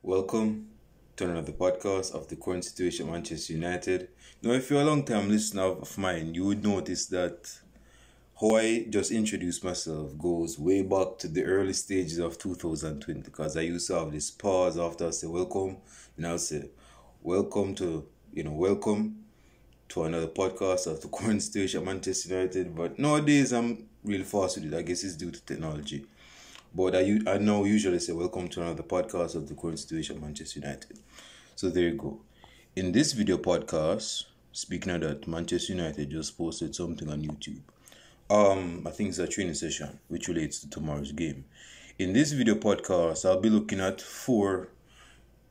Welcome to another podcast of the current situation at Manchester United. Now, if you're a long time listener of mine, you would notice that how I just introduced myself goes way back to the early stages of 2020 because I used to have this pause after I say welcome, and I'll say welcome to another podcast of the current situation at Manchester United. But nowadays, I'm really fast with it. I guess it's due to technology. But I now usually say welcome to another podcast of the current situation at Manchester United. So there you go. In this video podcast, speaking of that, Manchester United just posted something on YouTube. I think it's a training session which relates to tomorrow's game. In this video podcast, I'll be looking at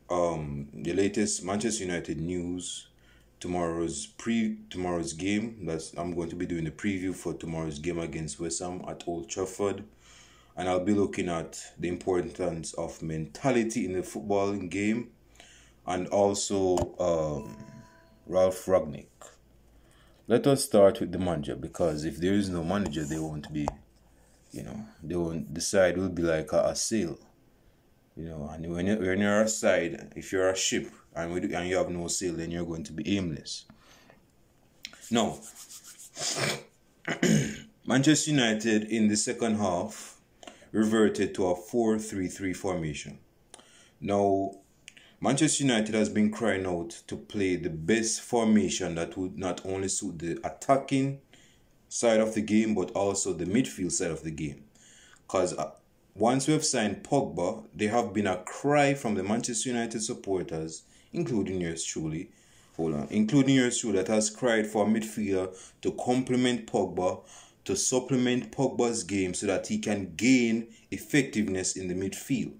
the latest Manchester United news, tomorrow's game. I'm going to be doing the preview for tomorrow's game against West Ham at Old Trafford. And I'll be looking at the importance of mentality in the footballing game and also Ralph Ragnick. Let us start with the manager, because if there is no manager, they won't be, the side will be like a sail. And when you're a side, if you're a ship and you have no sail, then you're going to be aimless. Now, Manchester United in the second half reverted to a 4-3-3 formation. Now, Manchester United has been crying out to play the best formation that would not only suit the attacking side of the game, but also the midfield side of the game. Because once we have signed Pogba, there have been a cry from the Manchester United supporters, including yours truly, that has cried for a midfielder to complement Pogba, to supplement Pogba's game so that he can gain effectiveness in the midfield.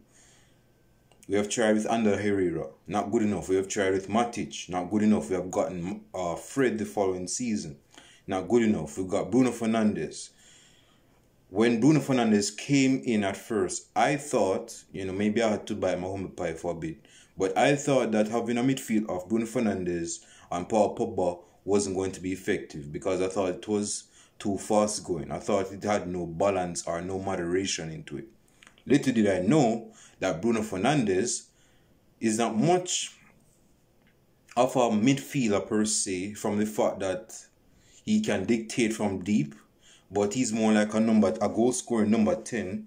We have tried with Ander Herrera, not good enough. We have tried with Matic, not good enough. We have gotten Fred the following season, not good enough. We've got Bruno Fernandes. When Bruno Fernandes came in at first, I thought, maybe I had to buy my humble pie for a bit, but I thought that having a midfield of Bruno Fernandes and Paul Pogba wasn't going to be effective because I thought it was too fast going. I thought it had no balance or no moderation into it. Little did I know that Bruno Fernandes is not much of a midfielder per se, from the fact that he can dictate from deep, but he's more like a goal scoring number 10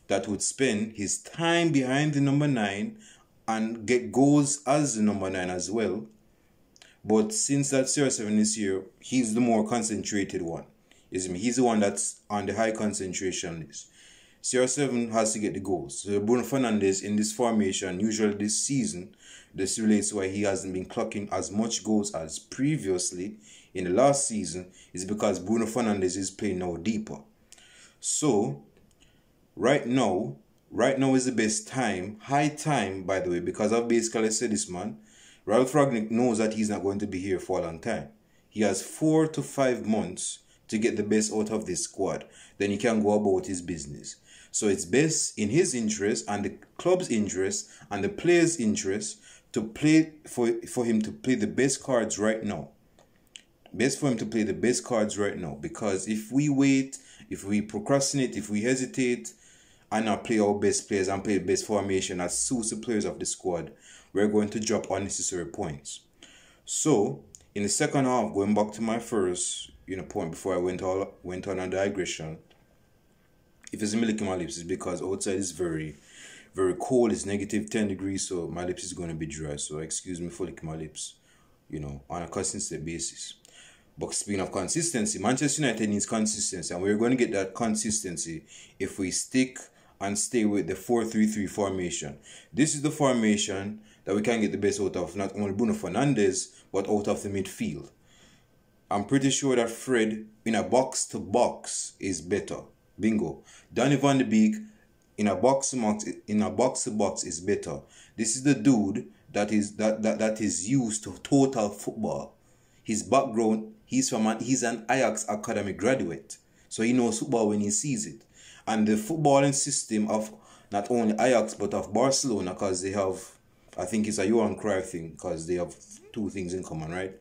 that would spend his time behind the number 9 and get goals as the number 9 as well. But since that CR7 this year, he's the more concentrated one. He's the one that's on the high concentration list. CR7 has to get the goals. So Bruno Fernandes in this formation, usually this season, this relates why he hasn't been clocking as much goals as previously in the last season, is because Bruno Fernandes is playing now deeper. So, right now is the best time, high time, by the way, because I've basically said this, man. Ralph Ragnick knows that he's not going to be here for a long time. He has 4 to 5 months to get the best out of this squad. Then he can go about his business. So it's best in his interest and the club's interest and the players' interest to play for him to play the best cards right now. Best for him to play the best cards right now. Because if we wait, if we procrastinate, if we hesitate and not play our best players and play the best formation that suits the players of the squad, we're going to drop unnecessary points. So, in the second half, going back to my first point before I went on a digression, if it's licking my lips, it's because outside is very, very cold. It's negative 10 degrees, so my lips is going to be dry. So excuse me for licking my lips, on a consistent basis. But speaking of consistency, Manchester United needs consistency, and we're going to get that consistency if we stick and stay with the 4-3-3 formation. This is the formation that we can get the best out of not only Bruno Fernandes, but out of the midfield. I'm pretty sure that Fred in a box-to-box is better. Bingo. Donny van de Beek in a box-to-box is better. This is the dude that is used to total football. His background, he's an Ajax Academy graduate. So he knows football when he sees it. And the footballing system of not only Ajax but of Barcelona, because they have, I think it's a Johan Cruyff thing, because they have two things in common, right?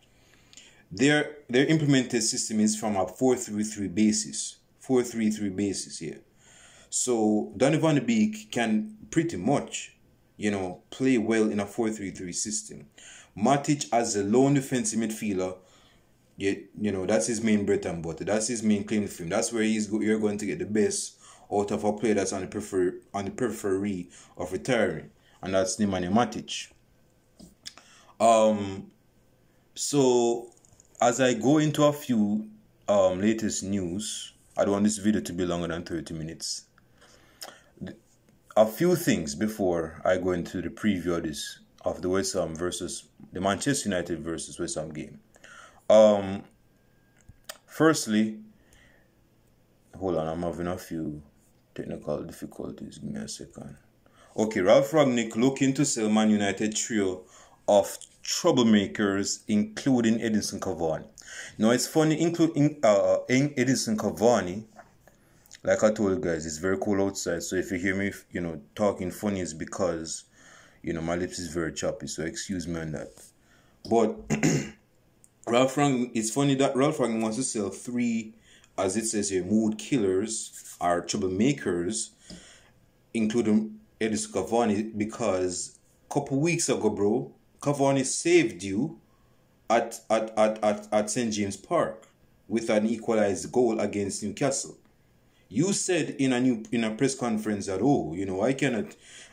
Their implemented system is from a 4-3-3 basis. 4-3-3 basis here. So Donny van de Beek can pretty much play well in a 4-3-3 system. Matic as a lone defensive midfielder, that's his main bread and butter. That's his main claim to fame. That's where you're going to get the best out of a player that's on the periphery of retiring, and that's Nemanja Matic. So as I go into a few latest news, I don't want this video to be longer than 30 minutes. A few things before I go into the preview of the West Ham versus the Manchester United versus West Ham game. Firstly, hold on, I'm having a few technical difficulties. Give me a second. Okay, Ralph Rangnick looking to sell Man United trio of troublemakers, including Edinson Cavani. Now it's funny, including Edinson Cavani. Like I told you guys, it's very cold outside. So if you hear me, talking funny, is because, my lips is very choppy. So excuse me on that. But it's funny that Ralph Rangnick wants to sell 3, as it says here, mood killers or troublemakers, including Edinson Cavani, because a couple weeks ago, bro, Cavani saved you at St. James Park with an equalized goal against Newcastle. You said in a press conference that,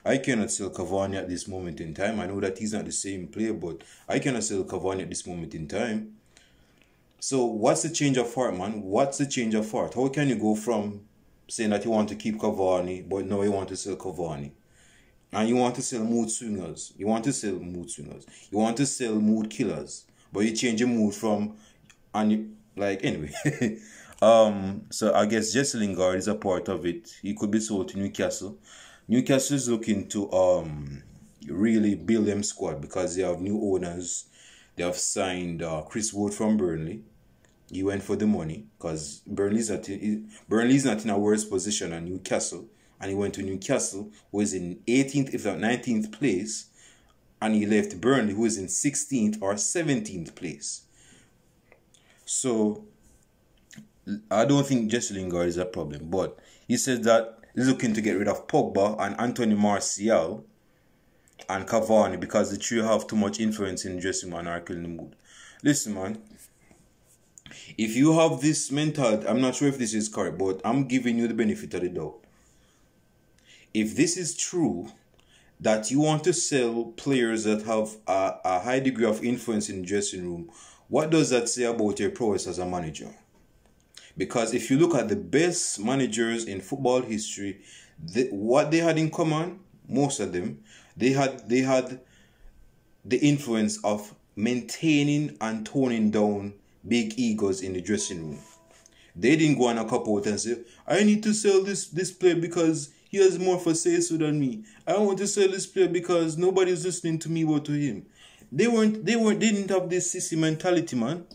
I cannot sell Cavani at this moment in time. I know that he's not the same player, but I cannot sell Cavani at this moment in time. So what's the change of heart, man? What's the change of heart? How can you go from saying that you want to keep Cavani, but now you want to sell Cavani? And you want to sell mood swingers. You want to sell mood swingers. You want to sell mood killers. But you change your mood from, anyway. So I guess Jesse Lingard is a part of it. He could be sold to Newcastle. Newcastle is looking to really build them squad because they have new owners. They have signed Chris Wood from Burnley. He went for the money because Burnley's not in a worse position than Newcastle. And he went to Newcastle, who is in 18th, if not 19th place. And he left Burnley, who is in 16th or 17th place. So I don't think Jesse Lingard is a problem. But he says that he's looking to get rid of Pogba and Anthony Martial and Cavani because the trio have too much influence in the dressing room and are killing the mood. Listen, man. If you have this mentality, I'm not sure if this is correct, but I'm giving you the benefit of the doubt. If this is true, that you want to sell players that have a high degree of influence in the dressing room, what does that say about your prowess as a manager? Because if you look at the best managers in football history, what they had in common, most of them, they had the influence of maintaining and toning down big egos in the dressing room. They didn't go on a cop out and say, I need to sell this player because he has more for say-so than me. I want to sell this player because nobody's listening to me or to him. They didn't have this sissy mentality, man.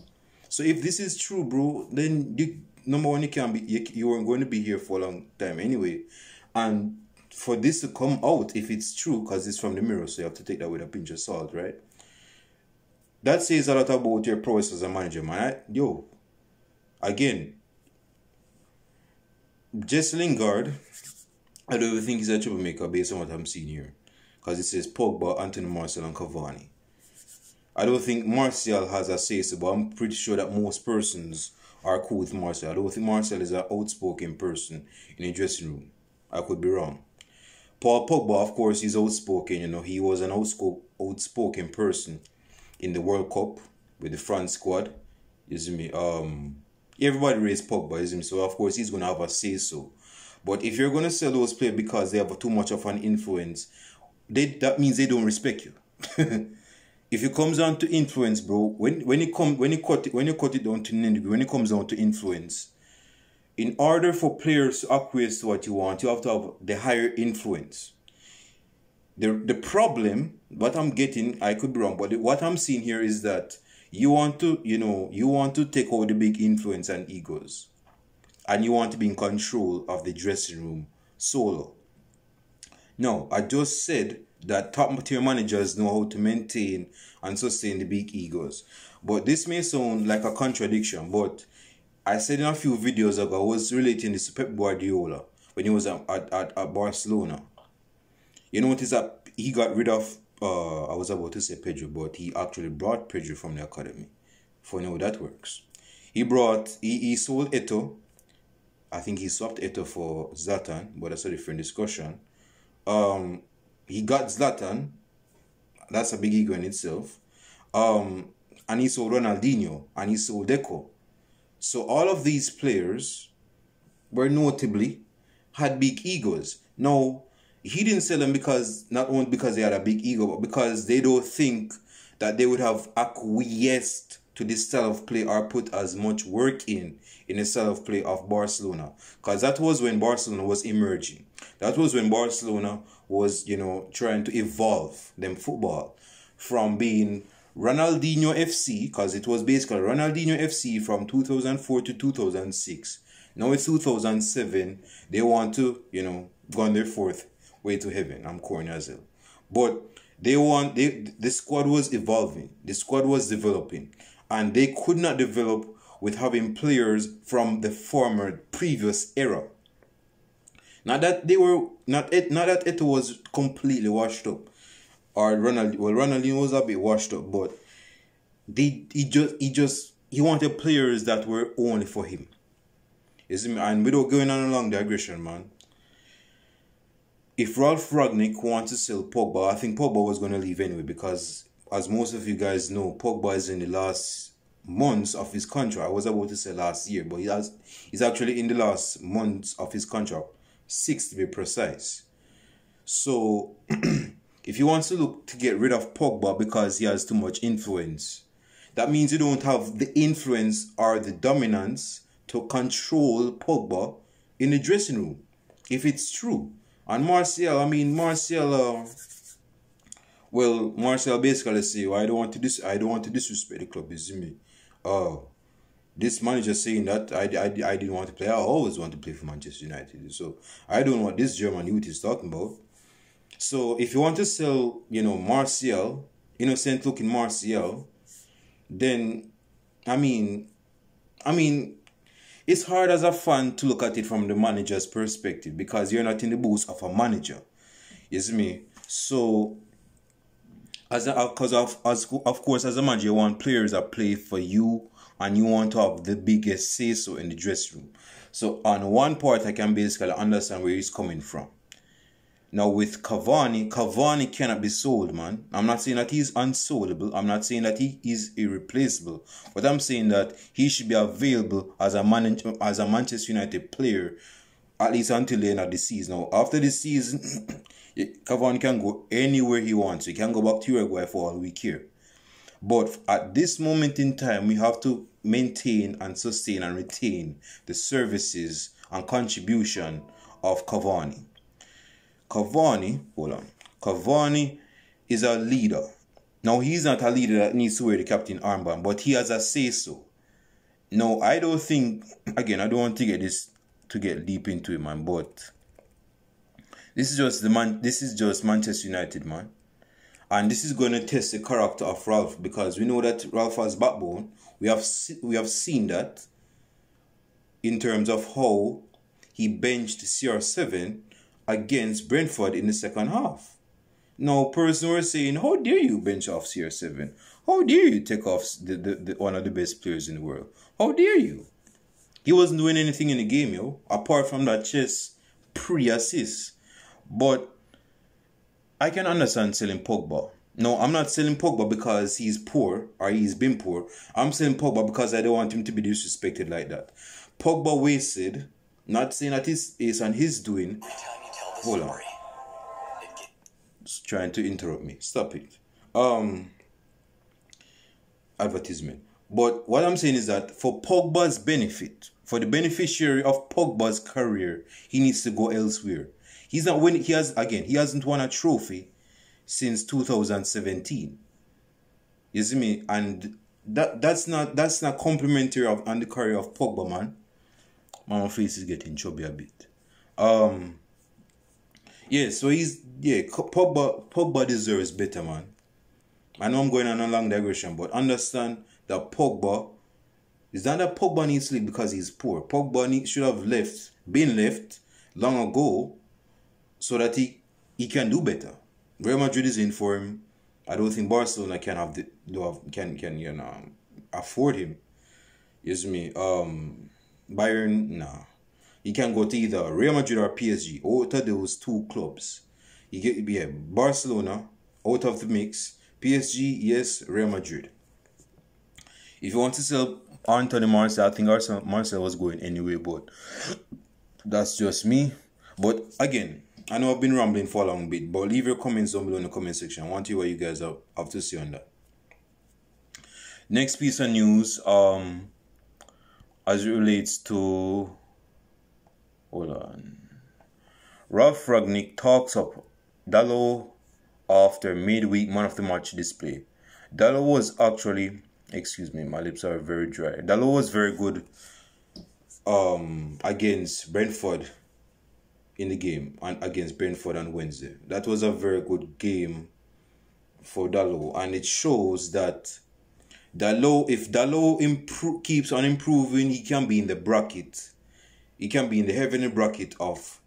So if this is true, bro, then number one, you weren't going to be here for a long time anyway. And for this to come out, if it's true, because it's from the Mirror, so you have to take that with a pinch of salt, right? That says a lot about your prowess as a manager, man. Again, Jesse Lingard, I don't even think he's a troublemaker based on what I'm seeing here. Because it says Pogba, Anthony Martial, and Cavani. I don't think Martial has a say-so, but I'm pretty sure that most persons are cool with Martial. I don't think Martial is an outspoken person in a dressing room. I could be wrong. Paul Pogba, of course, he's outspoken. He was an outspoken person in the World Cup with the France squad. You see me? Everybody raised Pogba, you see me? So, of course, he's going to have a say-so. But if you're going to sell those players because they have too much of an influence, that means they don't respect you. If it comes down to influence, bro, when you cut it down to nitty-gritty, when it comes down to influence, in order for players to acquiesce to what you want, you have to have the higher influence. The problem, what I'm getting, I could be wrong, but what I'm seeing here is that you want to take over the big influence and egos. And you want to be in control of the dressing room solo. No, I just said that top-tier managers know how to maintain and sustain the big egos. But this may sound like a contradiction, but I said in a few videos ago, I was relating this to Pep Guardiola when he was at Barcelona. You notice that he got rid of, I was about to say Pedro, but he actually brought Pedro from the academy. Funny how that works. He sold Eto'o. I think he swapped Eto'o for Zlatan, but that's a different discussion. He got Zlatan. That's a big ego in itself. And he sold Ronaldinho, and he sold Deco. So all of these players were notably had big egos. Now, he didn't sell them because, not only because they had a big ego, but because they don't think that they would have acquiesced to this style of play or put as much work in the style of play of Barcelona. Because that was when Barcelona was emerging. That was when Barcelona was, trying to evolve them football from being Ronaldinho FC, because it was basically Ronaldinho FC from 2004 to 2006. Now it's 2007. They want to, go on their fourth way to heaven. I'm corny as hell. But the squad was evolving. The squad was developing. And they could not develop with having players from the former previous era. Not that it was completely washed up. Or Ronaldinho was a bit washed up, but he wanted players that were only for him. You see me? And without going on a long digression, man, if Ralph Rangnick wants to sell Pogba, I think Pogba was going to leave anyway, because as most of you guys know, Pogba is in the last months of his contract. I was about to say last year, but he's actually in the last months of his contract, 6 to be precise. So if he wants to look to get rid of Pogba because he has too much influence, that means you don't have the influence or the dominance to control Pogba in the dressing room, if it's true. And Martial basically say, well, I don't want to disrespect the club, you see me. This manager saying that I didn't want to play. I always want to play for Manchester United. So I don't know what this German youth is talking about. So if you want to sell, Martial, innocent looking Martial, then I mean it's hard as a fan to look at it from the manager's perspective, because you're not in the boots of a manager. You see me? So of course, as a manager, you want players that play for you, and you want to have the biggest say-so in the dressing room. So on one part, I can basically understand where he's coming from. Now with Cavani cannot be sold, man. I'm not saying that he's unsoldable. I'm not saying that he is irreplaceable. But I'm saying that he should be available as a Manchester United player, at least until the end of the season. Now, after the season, Cavani can go anywhere he wants. He can go back to Uruguay for all we care. But at this moment in time, we have to maintain and sustain and retain the services and contribution of Cavani. Cavani is a leader. Now, he's not a leader that needs to wear the captain armband, but he has a say-so. Now, I don't think, again, I don't want to get deep into it, man, but this is just Manchester United, man. And this is going to test the character of Ralph, because we know that Ralph has backbone. We have seen that in terms of how he benched CR7 against Brentford in the second half. Now, person were saying, how dare you bench off CR7? How dare you take off the one of the best players in the world? How dare you? He wasn't doing anything in the game, apart from that chess pre-assist. But I can understand selling Pogba. No, I'm not selling Pogba because he's poor or he's been poor. I'm selling Pogba because I don't want him to be disrespected like that. Pogba wasted, not saying that it's on his doing. Hold on. It's trying to interrupt me. Stop it. Advertisement. But what I'm saying is that for Pogba's benefit, for the beneficiary of Pogba's career, he needs to go elsewhere. He hasn't won a trophy since 2017. You see me? And that's not complimentary on the career of Pogba, man. My face is getting chubby a bit. Pogba deserves better, man. I know I'm going on a long digression, but understand that Pogba, it's not that Pogba needs to leave because he's poor. Pogba should have been left long ago, so that he he can do better. Real Madrid is in for him. I don't think Barcelona can afford him. Yes, me. Bayern, nah. He can go to either Real Madrid or PSG. Out of those two clubs, you get Barcelona out of the mix. PSG, yes. Real Madrid. If you want to sell Anthony Martial, I think Martial was going anyway, but that's just me. But again, I know I've been rambling for a long bit, but leave your comments down below in the comment section. I want to hear what you guys have to say on that. Next piece of news, as it relates to, hold on, Ralf Rangnick talks up Dalot after midweek man of the match display. Dalot was actually, excuse me, my lips are very dry. Dalot was very good against Brentford in the game, and against Brentford on Wednesday. That was a very good game for Dalot, and it shows that if Dalot keeps on improving, he can be in the bracket. He can be in the heavenly bracket of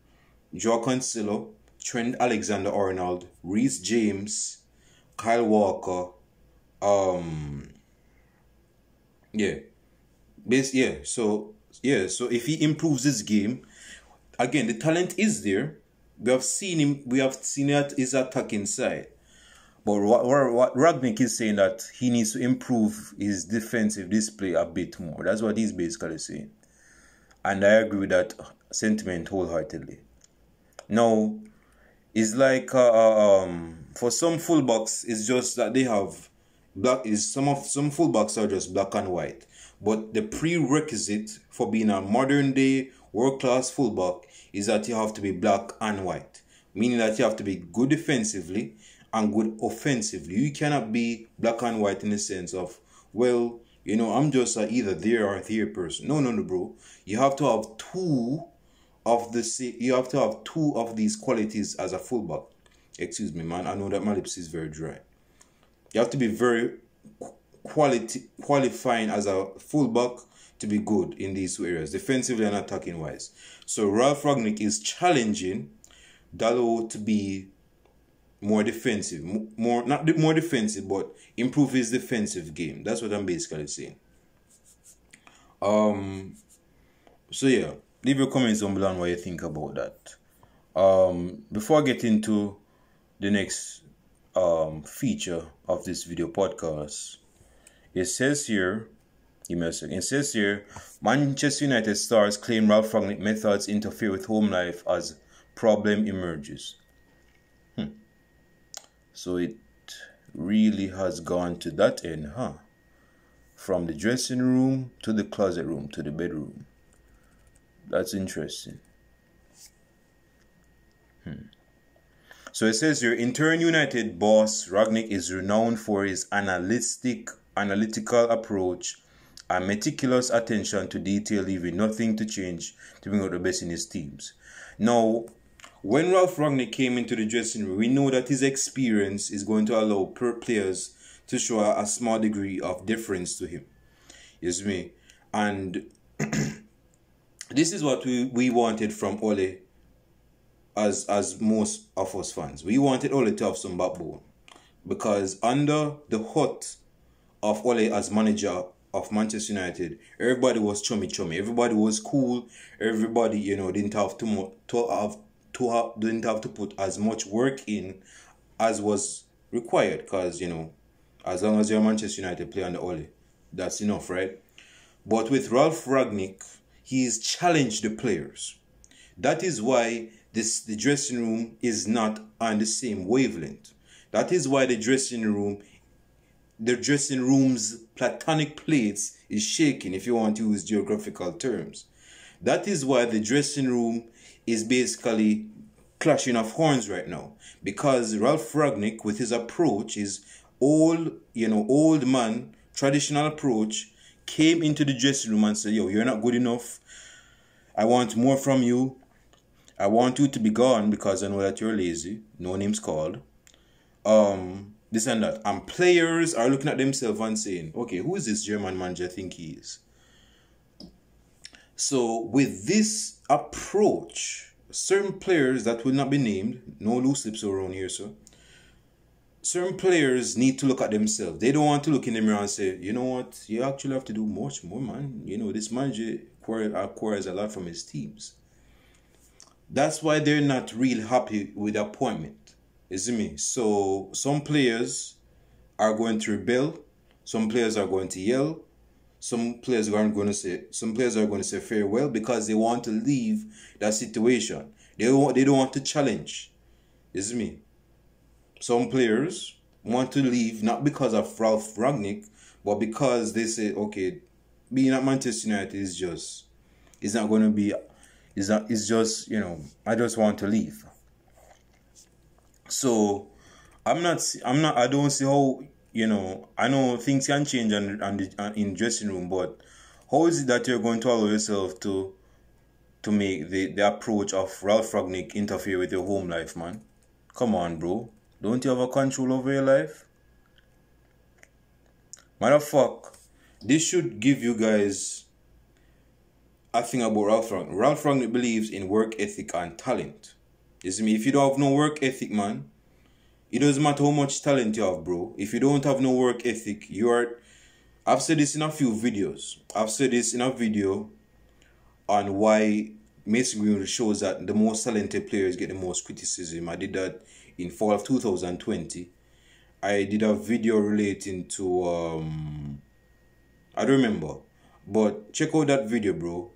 Joao Cancelo, Trent Alexander-Arnold, Reece James, Kyle Walker. So if he improves his game, again, the talent is there. We have seen him. We have seen that his attacking side. But what Rangnick is saying, that he needs to improve his defensive display a bit more. That's what he's basically saying. And I agree with that sentiment wholeheartedly. Now, it's like for some fullbacks, it's just that they have some fullbacks are just black and white. But the prerequisite for being a modern day world-class fullback is that you have to be black and white. Meaning that you have to be good defensively and good offensively. You cannot be black and white in the sense of, well, you know, I'm just either there or there person. No, bro. You have to have two of these qualities as a fullback. Excuse me, man. I know that my lips is very dry. You have to be very qualifying as a fullback to be good in these two areas, defensively and attacking wise. So Ralf Rangnick is challenging Dalot to be more defensive, not more defensive, but improve his defensive game. That's what I'm basically saying. So yeah, leave your comments down below on what you think about that. Before I get into the next feature of this video podcast, it says here, Manchester United stars claim Ralf Rangnick methods interfere with home life as problem emerges. So it really has gone to that end, huh? From the dressing room to the closet room to the bedroom. That's interesting. So it says here, interim United boss Rangnick is renowned for his analytical approach and meticulous attention to detail, leaving nothing to change to bring out the best in his teams. Now, when Ralf Rangnick came into the dressing room, we know that his experience is going to allow players to show a small degree of deference to him. Yes, me. And this is what we wanted from Ole, as most of us fans. We wanted Ole to have some backbone. Because under the hut of Ole as manager of Manchester United, everybody was chummy. Everybody was cool. Everybody, you know, didn't have to put as much work in as was required, because, you know, as long as you're Manchester United player under Ole, that's enough, right? But with Ralf Rangnick, he's challenged the players. That is why the dressing room is not on the same wavelength. That is why the dressing room's platonic plates is shaking, if you want to use geographical terms. That is why the dressing room is basically clashing of horns right now, because Ralf Rangnick, with his approach, his old man traditional approach, came into the dressing room and said, yo, you're not good enough. I want more from you. I want you to be gone because I know that you're lazy. No names called. This and that. And players are looking at themselves and saying, okay, who is this German manager think he is? So with this approach, certain players that will not be named, no loose lips around here, so certain players need to look at themselves. They don't want to look in the mirror and say, you know what, you actually have to do much more, man. You know, this manager acquires a lot from his teams. That's why they're not real happy with the appointment. You see me? So some players are going to rebel. Some players are going to yell. Some players are going to say farewell because they want to leave that situation. They don't want to challenge. You see me? Some players want to leave not because of Ralph Rangnick, but because they say, okay, being at Manchester United is just, it's not going to be, it's just, you know, I just want to leave. So I don't see how, you know, I know things can change in dressing room, but how is it that you're going to allow yourself to make the approach of Ralph Rangnick interfere with your home life, man? Come on, bro. Don't you have a control over your life? Matter of fact, this should give you guys a thing about Ralph Rangnick. Ralph Rangnick believes in work ethic and talent. You see me? If you don't have no work ethic, man, it doesn't matter how much talent you have, bro. If you don't have no work ethic, I've said this in a few videos. I've said this in a video on why Mason Greenwood shows that the most talented players get the most criticism. I did that in fall of 2020. I did a video relating to I don't remember, but check out that video, bro.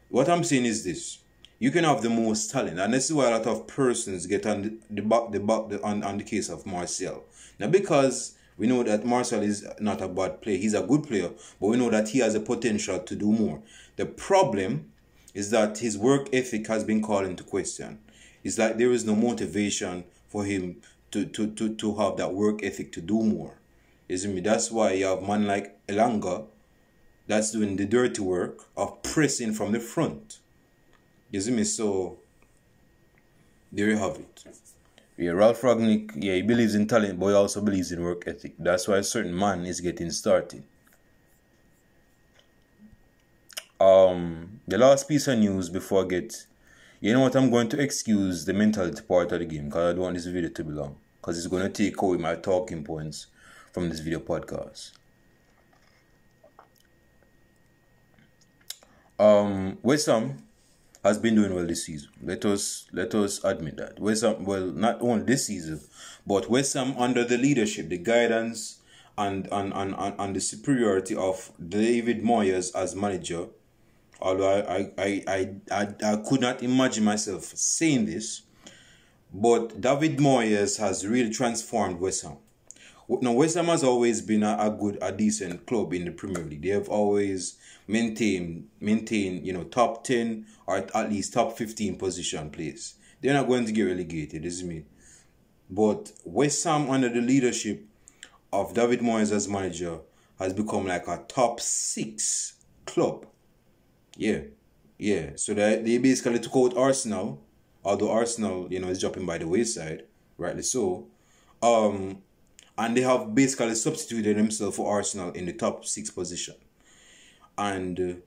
What I'm saying is this: you can have the most talent, and this is why a lot of persons get on the case of Martial. Now, because we know that Martial is not a bad player, he's a good player, but we know that he has a potential to do more. The problem is that his work ethic has been called into question. It's like there is no motivation for him to have that work ethic to do more. You see me? That's why you have man like Lingard that's doing the dirty work of pressing from the front. You see me? So there you have it. Yeah, Ralph Rangnick, yeah, he believes in talent, but he also believes in work ethic. That's why a certain man is getting started. The last piece of news before I get, you know what, I'm going to excuse the mentality part of the game because I don't want this video to be long, because it's going to take away my talking points from this video podcast. West Ham has been doing well this season. Let us admit that. West Ham, well, not only this season, but West Ham under the leadership, the guidance, and the superiority of David Moyes as manager. Although I could not imagine myself saying this, but David Moyes has really transformed West Ham. Now, West Ham has always been a decent club in the Premier League. They have always maintained, you know, top 10 or at least top 15 position place. They're not going to get relegated, isn't me? But West Ham under the leadership of David Moyes as manager has become like a top 6 club. Yeah. So they basically took out Arsenal, although Arsenal, you know, is dropping by the wayside, rightly so. And they have basically substituted themselves for Arsenal in the top 6 position. And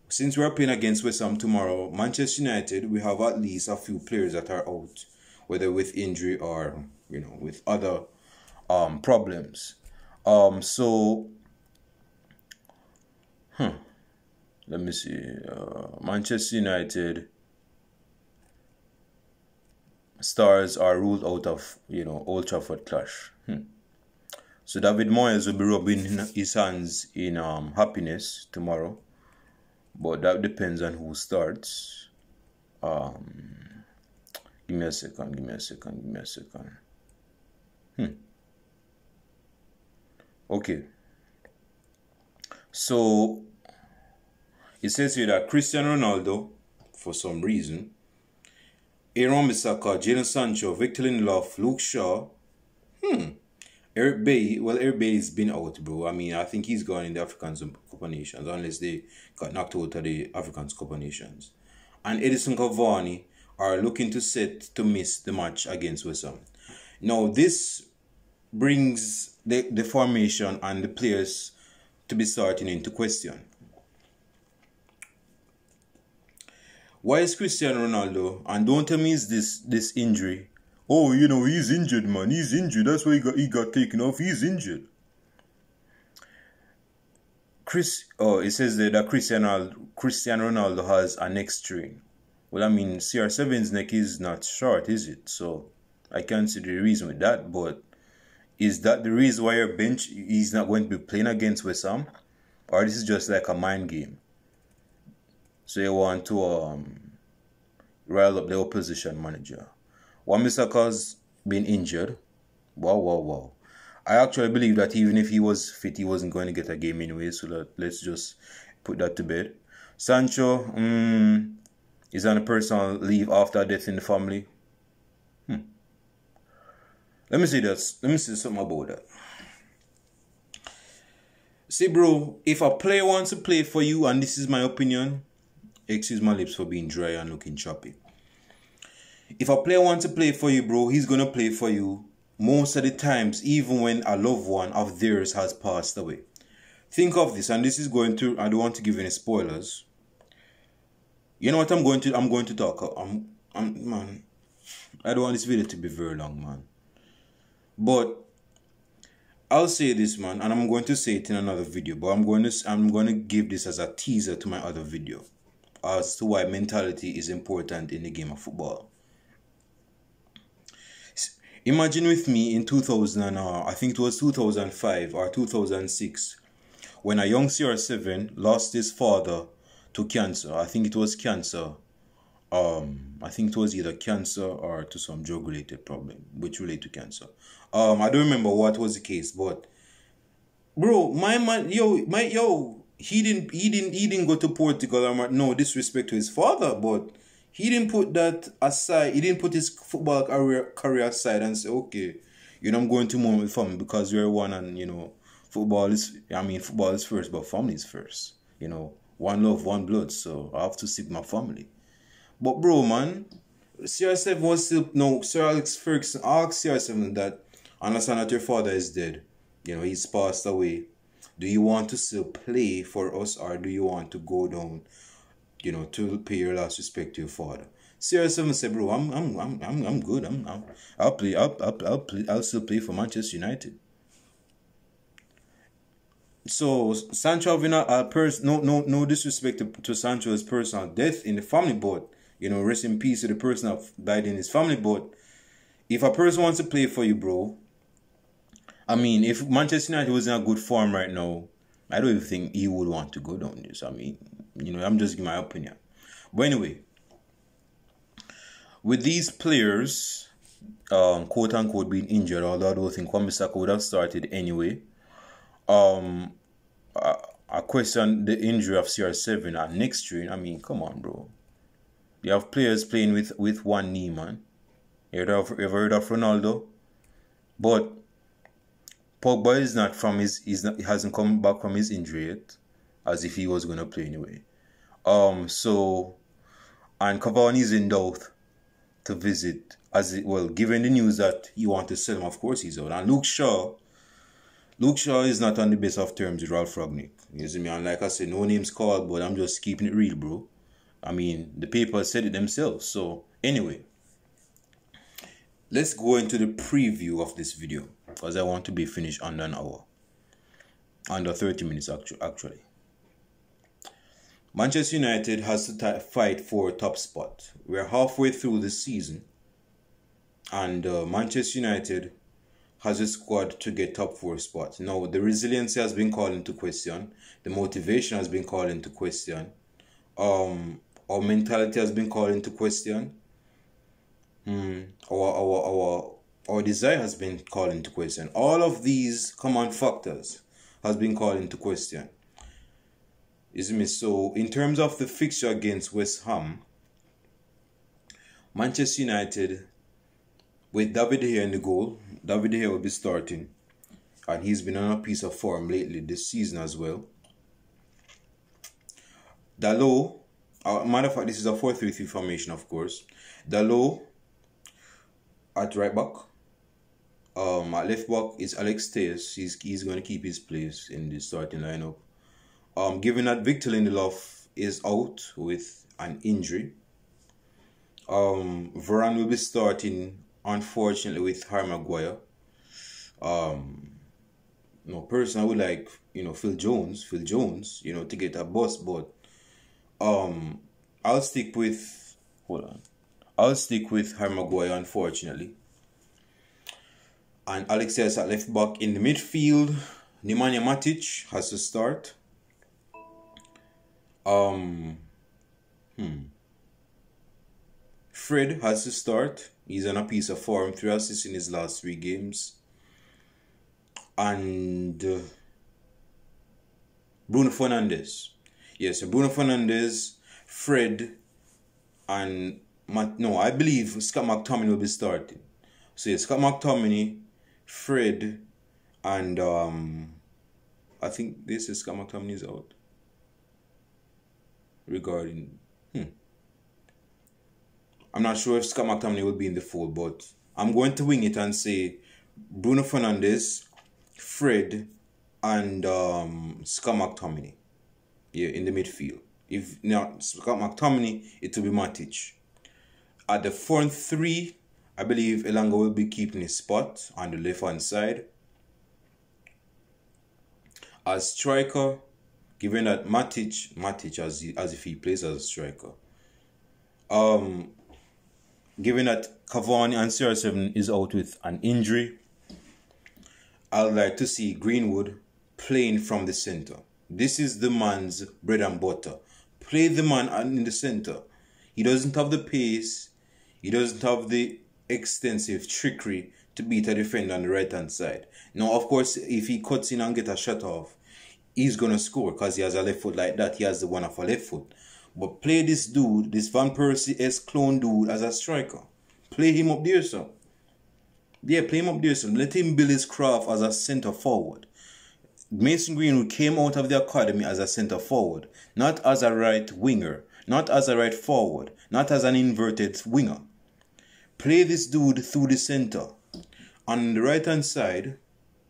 since we're playing against West Ham tomorrow, Manchester United, we have at least a few players that are out, whether with injury or, you know, with other problems. Let me see. Manchester United stars are ruled out of, you know, Old Trafford clash. So David Moyes will be rubbing his hands in happiness tomorrow, but that depends on who starts. Give me a second. Okay. So it says here that Cristiano Ronaldo, for some reason, Aaron Bissaka, Jadon Sancho, Victor Lindelof, Luke Shaw, Eric Bailly's been out, bro. I mean, I think he's gone in the African Cup of Nations, unless they got knocked out of the African Cup of Nations. And Edison Cavani are looking to miss the match against West Ham. Now, this brings the formation and the players to be starting into question. Why is Cristiano Ronaldo? And don't tell me it's this injury. Oh, you know, he's injured, man. He's injured. That's why he got taken off. He's injured. It says there that Cristiano Ronaldo has a neck strain. Well, I mean, CR7's neck is not short, is it? So I can't see the reason with that. But is that the reason why your bench he's not going to be playing against West Ham, or this is just like a mind game? So you want to rile up the opposition manager. Wan-Bissaka's been injured. Wow. I actually believe that even if he was fit, he wasn't going to get a game anyway. So let's just put that to bed. Sancho is on a personal leave after a death in the family. Let me say something about that. See, bro, if a player wants to play for you, and this is my opinion, excuse my lips for being dry and looking choppy. If a player wants to play for you, bro, he's going to play for you most of the times, even when a loved one of theirs has passed away. Think of this, and this is going to, I don't want to give any spoilers. You know what I'm going to talk, man, I don't want this video to be very long, man. But I'll say this, man, and I'm going to say it in another video, but I'm going to give this as a teaser to my other video as to why mentality is important in the game of football. Imagine with me in 2000, I think it was 2005 or 2006, when a young CR7 lost his father to cancer. I think it was cancer. I think it was either cancer or to some drug-related problem, which relate to cancer. I don't remember what was the case, but bro, my man, he didn't go to Portugal. No disrespect to his father, but he didn't put that aside. He didn't put his football career aside and say, okay, you know, I'm going to move with family because you're one, and you know, football is first, but family is first. You know, one love, one blood. So I have to stick my family. But bro, man, CR7 was still Sir Alex Ferguson asked CR7 that, understand that your father is dead. You know, he's passed away. Do you want to still play for us, or do you want to go down, you know, to pay your last respect to your father? CR7 said, bro, I'm good. I'll still play for Manchester United. So Sancho having no disrespect to Sancho's personal death in the family, but you know, rest in peace to the person that died in his family. But if a person wants to play for you, bro, I mean, if Manchester United was in a good form right now, I don't even think he would want to go down this. I mean, you know, I'm just giving my opinion. But anyway, with these players, quote unquote, being injured, although I don't think Wan-Bissaka would have started anyway. I question the injury of CR7 and neck strain. I mean, come on, bro. You have players playing with one knee, man. You ever heard of Ronaldo? But Pogba is not from he hasn't come back from his injury yet, as if he was gonna play anyway. And Cavani is in doubt to visit, given the news that you want to sell him, of course he's out. And Luke Shaw is not on the best of terms with Ralph Rangnick. You see me? And like I said, no names called, but I'm just keeping it real, bro. I mean, the papers said it themselves. So, anyway, let's go into the preview of this video, because I want to be finished under an hour. Under 30 minutes, actually. Manchester United has to fight for a top spot. We're halfway through the season, and Manchester United has a squad to get top 4 spots. Now, the resiliency has been called into question. The motivation has been called into question. Our mentality has been called into question. Our desire has been called into question. All of these common factors has been called into question. Isn't it? So, in terms of the fixture against West Ham, Manchester United, with David De Gea in the goal, David De Gea will be starting, and he's been on a piece of form lately this season as well. Dalot, matter of fact, this is a 4-3-3 formation, of course. Dalot at right back. At left back is Alex Telles. He's going to keep his place in the starting lineup. Given that Victor Lindelof is out with an injury, Varane will be starting, unfortunately, with Harry Maguire. No, personally, I would like, Phil Jones, to get a bus, but I'll stick with, hold on, I'll stick with Harry Maguire, unfortunately. And Alex says at left back. In the midfield, Nemanja Matic has to start. Fred has to start. He's on a piece of form, 3 assists in his last 3 games. And Bruno Fernandes. Yes, Bruno Fernandes, Fred, and I believe Scott McTominay will be starting. So yeah, Scott McTominay, Fred, and I think this is Scott McTominay is out. Regarding I'm not sure if Scott McTominay will be in the fold, but I'm going to wing it and say Bruno Fernandes, Fred, and Scott McTominay. Yeah, in the midfield. If not Scott McTominay, it will be Matic. At the front 3, I believe Elanga will be keeping his spot on the left hand side. As striker, given that Matic as if he plays as a striker. Given that Cavani and CR7 is out with an injury, I'd like to see Greenwood playing from the center. This is the man's bread and butter. Play the man in the center. He doesn't have the pace. He doesn't have the extensive trickery to beat a defender on the right hand side. Now, of course, if he cuts in and get a shot off, he's going to score because he has a left foot like that. He has the one of a left foot. But play this dude, this Van Persie-esque clone dude, as a striker. Play him up there, sir. Yeah, play him up there, sir. Let him build his craft as a centre forward. Mason Greenwood came out of the academy as a centre forward, not as a right winger, not as a right forward, not as an inverted winger. Play this dude through the centre. On the right hand side,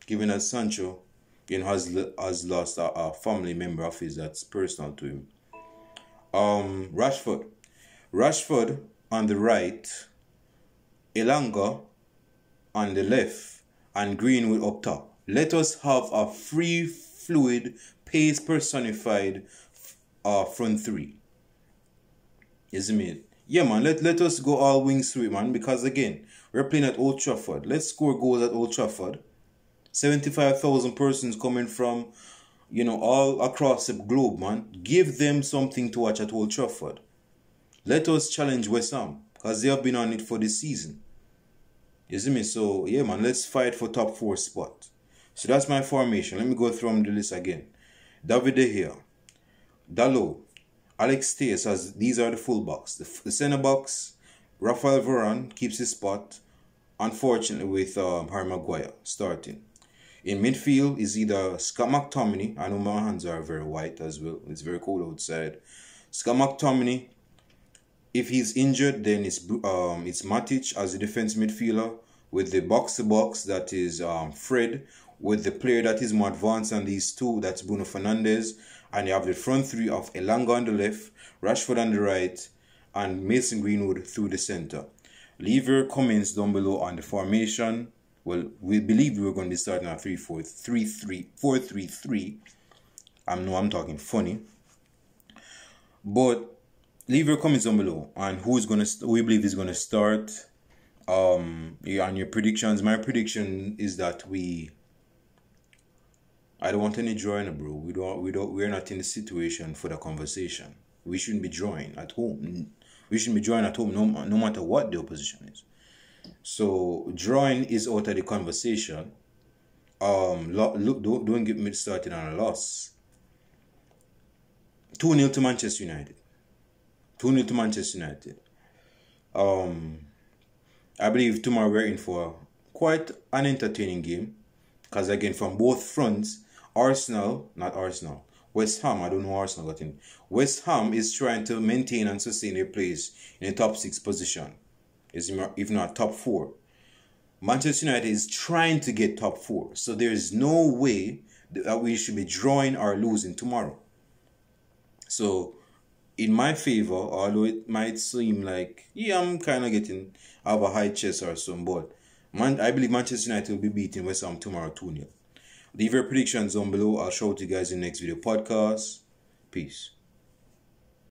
given that Sancho has lost a family member of his that's personal to him. Rashford on the right, Elanga on the left, and Greenwood up top. Let us have a free, fluid, pace personified front 3. Isn't it? Yeah, man, let us go all wings through it, man, because again, we're playing at Old Trafford. Let's score goals at Old Trafford. 75,000 persons coming from, all across the globe, man. Give them something to watch at Old Trafford. Let us challenge West Ham, because they have been on it for this season. You see me? So, yeah, man, let's fight for top 4 spot. So that's my formation. Let me go through the list again. David De Gea, Dalot, Alex Telles, as these are the fullbacks. The centre backs, Rafael Varane keeps his spot, unfortunately, with Harry Maguire starting. In midfield is either Scott McTominay. I know my hands are very white as well. It's very cold outside. Scott McTominay. If he's injured, then it's Matic as a defense midfielder with the box-to-box, that is Fred, with the player that is more advanced than these two, that's Bruno Fernandes. And you have the front 3 of Elanga on the left, Rashford on the right, and Mason Greenwood through the center. Leave your comments down below on the formation. Well, we believe we were going to be starting at 4-3-3. I know I'm talking funny. But leave your comments down below on who's going to we believe is going to start. Yeah, and your predictions. My prediction is that I don't want any drawing, bro. We're not in the situation for the conversation. We shouldn't be drawing at home. We shouldn't be drawing at home no matter what the opposition is. So drawing is out of the conversation. Look, don't get me started on a loss. 2-0 to Manchester United. 2-0 to Manchester United. I believe tomorrow we're in for quite an entertaining game. Because again, from both fronts, West Ham, I don't know how Arsenal got in. West Ham is trying to maintain and sustain their place in the top 6 position. If not top 4. Manchester United is trying to get top 4. So there is no way that we should be drawing or losing tomorrow. So in my favor, although it might seem like, yeah, I'm kind of have a high chest or some, but I believe Manchester United will be beating West Ham tomorrow 2-0. Leave your predictions down below. I'll show it to you guys in the next video podcast. Peace.